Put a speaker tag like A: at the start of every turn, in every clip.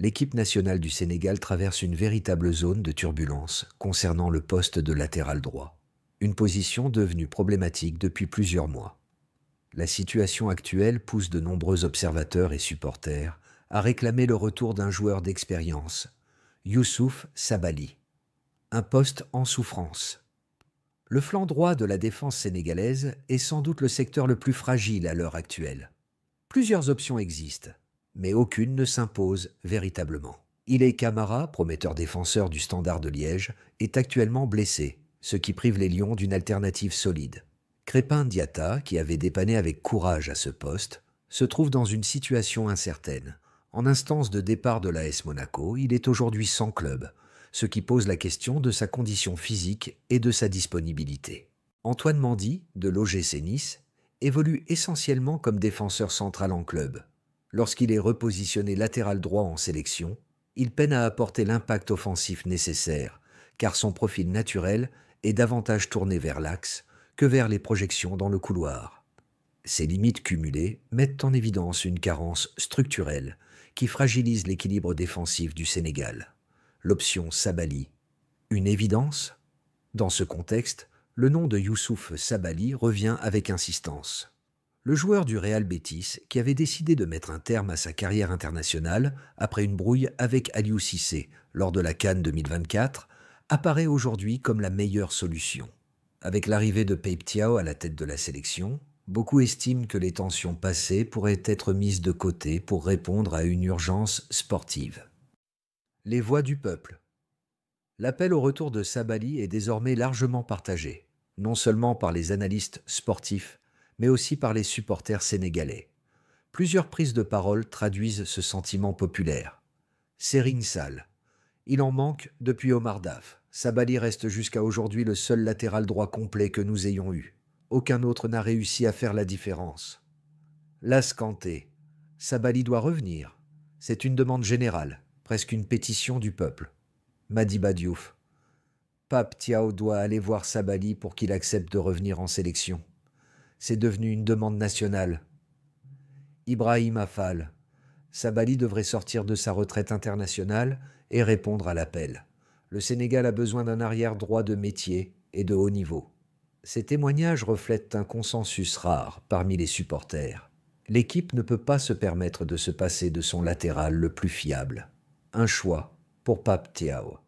A: L'équipe nationale du Sénégal traverse une véritable zone de turbulence concernant le poste de latéral droit, une position devenue problématique depuis plusieurs mois. La situation actuelle pousse de nombreux observateurs et supporters à réclamer le retour d'un joueur d'expérience, Youssouf Sabaly, un poste en souffrance. Le flanc droit de la défense sénégalaise est sans doute le secteur le plus fragile à l'heure actuelle. Plusieurs options existent, mais aucune ne s'impose véritablement. Ilay Camara, prometteur défenseur du Standard de Liège, est actuellement blessé, ce qui prive les Lions d'une alternative solide. Crépin Diatta, qui avait dépanné avec courage à ce poste, se trouve dans une situation incertaine. En instance de départ de l'AS Monaco, il est aujourd'hui sans club, ce qui pose la question de sa condition physique et de sa disponibilité. Antoine Mendy, de l'OGC Nice, évolue essentiellement comme défenseur central en club. Lorsqu'il est repositionné latéral droit en sélection, il peine à apporter l'impact offensif nécessaire, car son profil naturel est davantage tourné vers l'axe que vers les projections dans le couloir. Ces limites cumulées mettent en évidence une carence structurelle qui fragilise l'équilibre défensif du Sénégal. L'option Sabaly. Une évidence? Dans ce contexte, le nom de Youssouf Sabaly revient avec insistance. Le joueur du Real Betis, qui avait décidé de mettre un terme à sa carrière internationale après une brouille avec Aliou Cissé lors de la CAN 2024, apparaît aujourd'hui comme la meilleure solution. Avec l'arrivée de Pape Thiaw à la tête de la sélection, beaucoup estiment que les tensions passées pourraient être mises de côté pour répondre à une urgence sportive. Les voix du peuple. L'appel au retour de Sabaly est désormais largement partagé, non seulement par les analystes sportifs, mais aussi par les supporters sénégalais. Plusieurs prises de parole traduisent ce sentiment populaire. Serigne Sall. Il en manque depuis Omar Daf. Sabaly reste jusqu'à aujourd'hui le seul latéral droit complet que nous ayons eu. Aucun autre n'a réussi à faire la différence. Las Kanté. Sabaly doit revenir. C'est une demande générale, presque une pétition du peuple. Madiba Diouf. Pape Thiaw doit aller voir Sabaly pour qu'il accepte de revenir en sélection. C'est devenu une demande nationale. Ibrahim Afal. Sabaly devrait sortir de sa retraite internationale et répondre à l'appel. Le Sénégal a besoin d'un arrière droit de métier et de haut niveau. Ces témoignages reflètent un consensus rare parmi les supporters. L'équipe ne peut pas se permettre de se passer de son latéral le plus fiable. Un choix pour Pape Thiaw.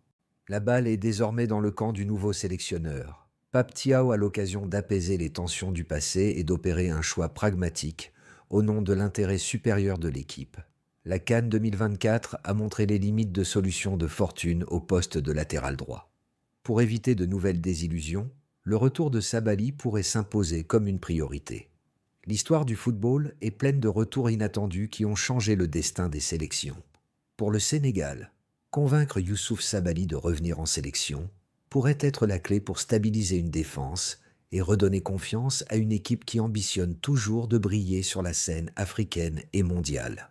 A: La balle est désormais dans le camp du nouveau sélectionneur. Pape Thiaw a l'occasion d'apaiser les tensions du passé et d'opérer un choix pragmatique au nom de l'intérêt supérieur de l'équipe. La CAN 2024 a montré les limites de solutions de fortune au poste de latéral droit. Pour éviter de nouvelles désillusions, le retour de Sabaly pourrait s'imposer comme une priorité. L'histoire du football est pleine de retours inattendus qui ont changé le destin des sélections. Pour le Sénégal, convaincre Youssouf Sabaly de revenir en sélection pourrait être la clé pour stabiliser une défense et redonner confiance à une équipe qui ambitionne toujours de briller sur la scène africaine et mondiale.